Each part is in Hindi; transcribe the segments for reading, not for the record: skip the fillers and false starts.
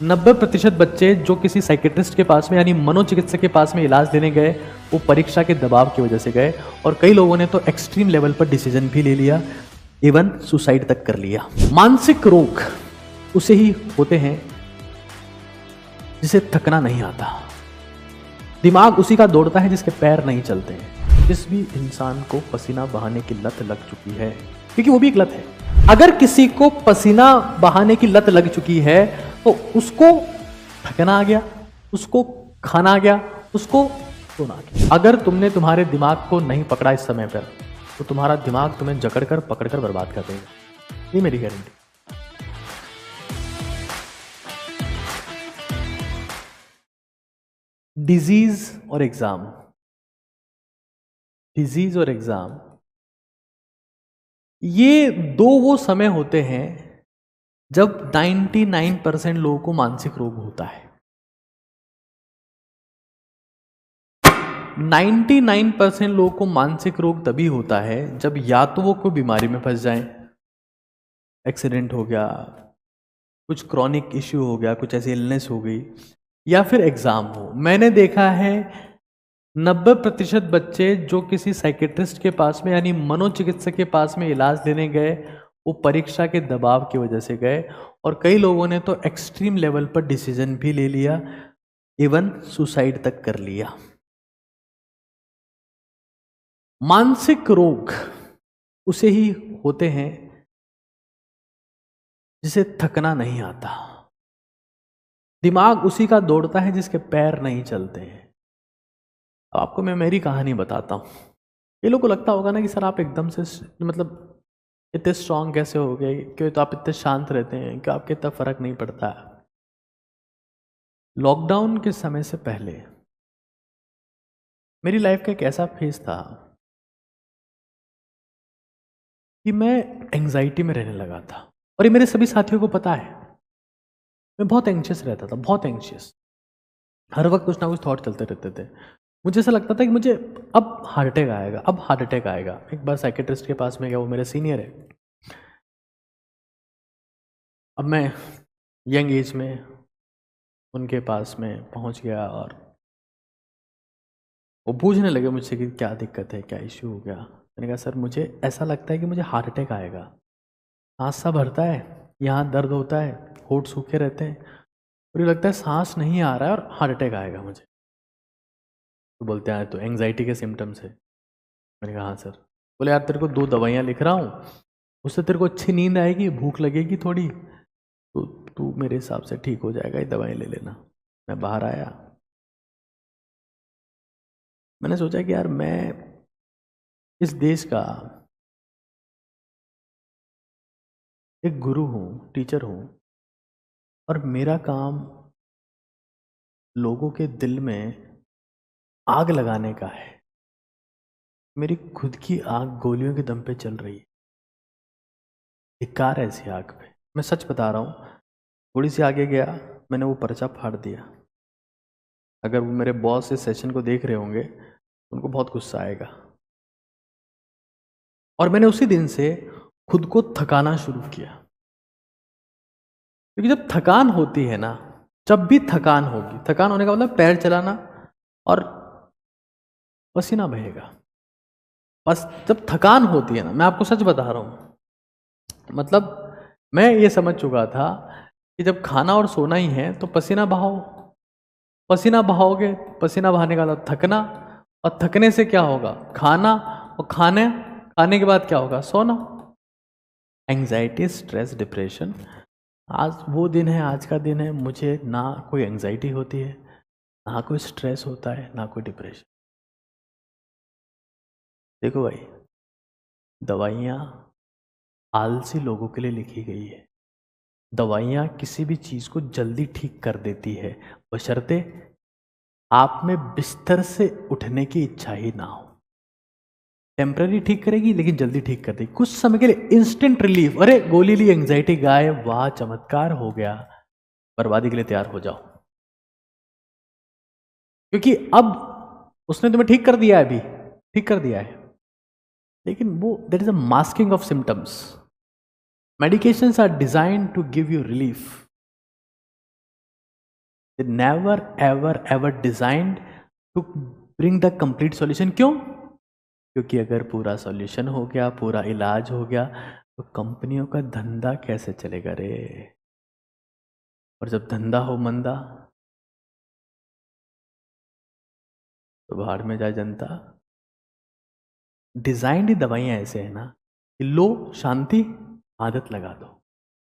90% बच्चे जो किसी साइकेट्रिस्ट के पास में यानी मनोचिकित्सक के पास में इलाज लेने गए, वो परीक्षा के दबाव की वजह से गए। और कई लोगों ने तो एक्सट्रीम लेवल पर डिसीजन भी ले लिया, इवन सुसाइड तक कर लिया। मानसिक रोग उसे ही होते हैं जिसे थकना नहीं आता। दिमाग उसी का दौड़ता है जिसके पैर नहीं चलते हैं। जिस भी इंसान को पसीना बहाने की लत लग चुकी है, क्योंकि वो भी एक लत है, अगर किसी को पसीना बहाने की लत लग चुकी है तो उसको थकना आ गया, उसको खाना आ गया, उसको सोना आ गया। अगर तुमने तुम्हारे दिमाग को नहीं पकड़ा इस समय पर, तो तुम्हारा दिमाग तुम्हें जकड़कर पकड़कर बर्बाद कर देगा, ये मेरी गारंटी। डिजीज और एग्जाम, डिजीज और एग्जाम, ये दो वो समय होते हैं जब 99% लोगों को मानसिक रोग होता है। 99% लोगों को मानसिक रोग तभी होता है जब या तो वो कोई बीमारी में फंस जाएं, एक्सीडेंट हो गया, कुछ क्रॉनिक इश्यू हो गया, कुछ ऐसी इलनेस हो गई, या फिर एग्जाम हो। मैंने देखा है 90% बच्चे जो किसी साइकेट्रिस्ट के पास में यानी मनोचिकित्सक के पास में इलाज लेने गए, वो परीक्षा के दबाव की वजह से गए। और कई लोगों ने तो एक्सट्रीम लेवल पर डिसीजन भी ले लिया, इवन सुसाइड तक कर लिया। मानसिक रोग उसे ही होते हैं जिसे थकना नहीं आता। दिमाग उसी का दौड़ता है जिसके पैर नहीं चलते हैं। अब आपको मैं मेरी कहानी बताता हूं। ये लोगों को लगता होगा ना कि सर आप एकदम से मतलब इतने स्ट्रांग कैसे हो गए, क्यों तो आप इतने शांत रहते हैं, क्यों आपके इतना फर्क नहीं पड़ता। लॉकडाउन के समय से पहले मेरी लाइफ का एक ऐसा फेज था कि मैं एंजाइटी में रहने लगा था, और ये मेरे सभी साथियों को पता है। मैं बहुत एंशियस रहता था, बहुत एंशियस, हर वक्त कुछ ना कुछ थॉट चलते रहते थे। मुझे ऐसा लगता था कि मुझे अब हार्ट अटैक आएगा, अब हार्ट अटैक आएगा। एक बार साइकेट्रिस्ट के पास में गया, वो मेरे सीनियर है। अब मैं यंग एज में उनके पास में पहुंच गया और वो पूछने लगे मुझसे कि क्या दिक्कत है, क्या इश्यू हो गया। मैंने कहा सर मुझे ऐसा लगता है कि मुझे हार्ट अटैक आएगा, सांस सा भरता है, यहाँ दर्द होता है, होंठ सूखे रहते हैं, मुझे लगता है सांस नहीं आ रहा है और हार्ट अटैक आएगा मुझे। तो बोलते हैं तो एंग्जाइटी के सिम्टम्स है। मैंने कहा हाँ सर। बोले यार तेरे को 2 दवाइयाँ लिख रहा हूँ, उससे तेरे को अच्छी नींद आएगी, भूख लगेगी थोड़ी, तो तू मेरे हिसाब से ठीक हो जाएगा, ये दवाई ले लेना। मैं बाहर आया, मैंने सोचा कि यार मैं इस देश का एक गुरु हूँ, टीचर हूँ, और मेरा काम लोगों के दिल में आग लगाने का है। मेरी खुद की आग गोलियों के दम पे चल रही है, धिक्कार है ऐसी आग पे। मैं सच बता रहा हूँ, थोड़ी सी आगे गया, मैंने वो पर्चा फाड़ दिया। अगर वो मेरे बॉस इस सेशन को देख रहे होंगे, उनको बहुत गुस्सा आएगा। और मैंने उसी दिन से खुद को थकाना शुरू किया, क्योंकि जब थकान होती है ना, जब भी थकान होगी, थकान होने का मतलब पैर चलाना और पसीना बहेगा। बस जब थकान होती है ना, मैं आपको सच बता रहा हूँ, मतलब मैं ये समझ चुका था कि जब खाना और सोना ही है तो पसीना बहाओ, पसीना बहाओगे, पसीना बहाने का मतलब थकना, और थकने से क्या होगा, खाना, और खाने के बाद क्या होगा, सोना। एंग्जाइटी, स्ट्रेस, डिप्रेशन, आज वो दिन है, आज का दिन है, मुझे ना कोई एंग्जाइटी होती है, ना कोई स्ट्रेस होता है, ना कोई डिप्रेशन। देखो भाई, दवाइयाँ आलसी लोगों के लिए लिखी गई है। दवाइयाँ किसी भी चीज़ को जल्दी ठीक कर देती है, बशर्ते आप में बिस्तर से उठने की इच्छा ही ना हो। टेम्पररी ठीक करेगी लेकिन जल्दी ठीक कर देगी, कुछ समय के लिए इंस्टेंट रिलीफ। अरे गोली ली, एंग्जाइटी गायब, वाह चमत्कार हो गया, बर्बादी के लिए तैयार हो जाओ। क्योंकि अब उसने तुम्हें ठीक कर दिया है, अभी ठीक कर दिया है, लेकिन वो there is a masking of symptoms. Medications are designed to give you relief, never ever ever designed to bring the complete solution. क्यों? क्योंकि अगर पूरा सॉल्यूशन हो गया, पूरा इलाज हो गया, तो कंपनियों का धंधा कैसे चलेगा रे? और जब धंधा हो मंदा तो बाहर में जाए जनता। डिजाइंड ही दवाइयां ऐसे है ना कि लो शांति, आदत लगा दो।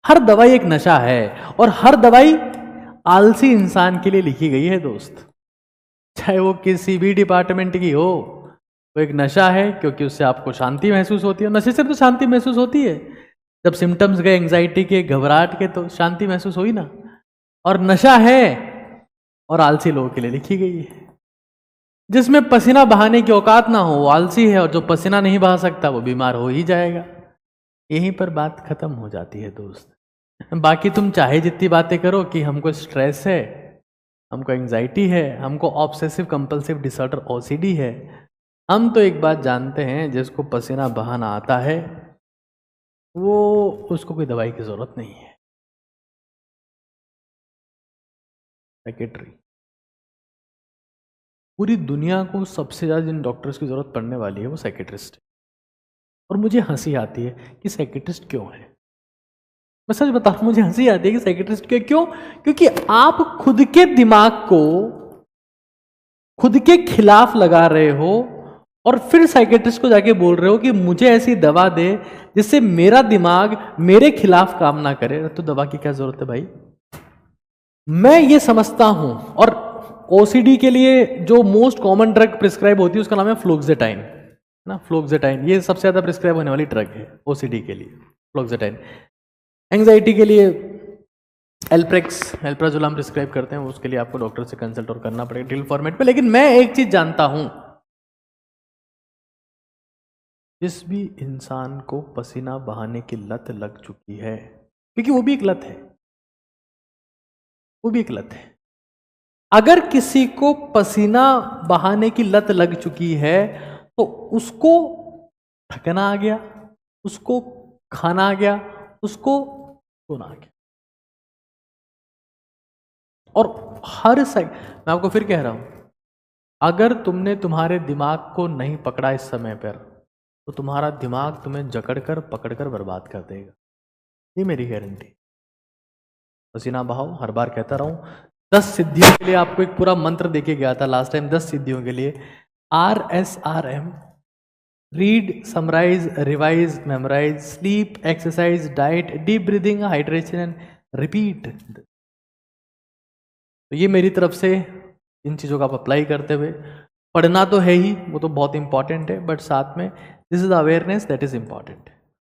हर दवाई एक नशा है और हर दवाई आलसी इंसान के लिए लिखी गई है दोस्त, चाहे वो किसी भी डिपार्टमेंट की हो। तो एक नशा है क्योंकि उससे आपको शांति महसूस होती है। नशे से तो शांति महसूस होती है, जब सिम्टम्स गए एंजाइटी के, घबराहट के, तो शांति महसूस हुई ना। और नशा है और आलसी लोगों के लिए लिखी गई है। जिसमें पसीना बहाने की औकात ना हो वो आलसी है, और जो पसीना नहीं बहा सकता वो बीमार हो ही जाएगा। यहीं पर बात खत्म हो जाती है दोस्त। बाकी तुम चाहे जितनी बातें करो कि हमको स्ट्रेस है, हमको एंजाइटी है, हमको ऑब्सेसिव कंपल्सिव डिसऑर्डर ओसीडी है, हम तो एक बात जानते हैं, जिसको पसीना बहाना आता है वो, उसको कोई दवाई की जरूरत नहीं है। सेक्रेटरी, पूरी दुनिया को सबसे ज्यादा जिन डॉक्टर्स की जरूरत पड़ने वाली है वो साइकेट्रिस्ट है। और मुझे हंसी आती है कि साइकेट्रिस्ट क्यों है। मैं सच बता रहा हूं, मुझे हंसी आती है कि साइकेट्रिस्ट क्यों? क्योंकि आप खुद के दिमाग को खुद के खिलाफ लगा रहे हो और फिर साइकेट्रिस्ट को जाके बोल रहे हो कि मुझे ऐसी दवा दे जिससे मेरा दिमाग मेरे खिलाफ काम ना करे। तो दवा की क्या जरूरत है भाई? मैं ये समझता हूं। और ओसीडी के लिए जो मोस्ट कॉमन ड्रग प्रिस्क्राइब होती है उसका नाम है फ्लोक्सेटाइन ना। फ्लोक्सेटाइन ये सबसे ज्यादा प्रिस्क्राइब होने वाली ड्रग है ओसीडी के लिए, फ्लोक्सेटाइन। एंजाइटी के लिए एल्प्राजोलम प्रिस्क्राइब करते हैं, उसके लिए आपको डॉक्टर से कंसल्ट और करना पड़ेगा ड्रिल फॉर्मेट पे। लेकिन मैं एक चीज जानता हूं, जिस भी इंसान को पसीना बहाने की लत लग चुकी है, क्योंकि वो भी एक लत है, वो भी एक लत है। अगर किसी को पसीना बहाने की लत लग चुकी है तो उसको थकना आ गया, उसको खाना आ गया, उसको सोना आ गया। और मैं आपको फिर कह रहा हूं, अगर तुमने तुम्हारे दिमाग को नहीं पकड़ा इस समय पर, तो तुम्हारा दिमाग तुम्हें जकड़कर पकड़कर बर्बाद कर देगा, ये मेरी गारंटी। पसीना बहाओ, हर बार कहता रहूं। 10 सिद्धियों के लिए आपको एक पूरा मंत्र देके गया था लास्ट टाइम, 10 सिद्धियों के लिए। RSRM, read, summarise, revise, memorise, sleep, exercise, diet, deep breathing, hydration and repeat. तो ये मेरी तरफ से इन चीज़ों का आप अप्लाई करते हुए, पढ़ना तो है ही, वो तो बहुत इंपॉर्टेंट है, बट साथ में this is the awareness that is important.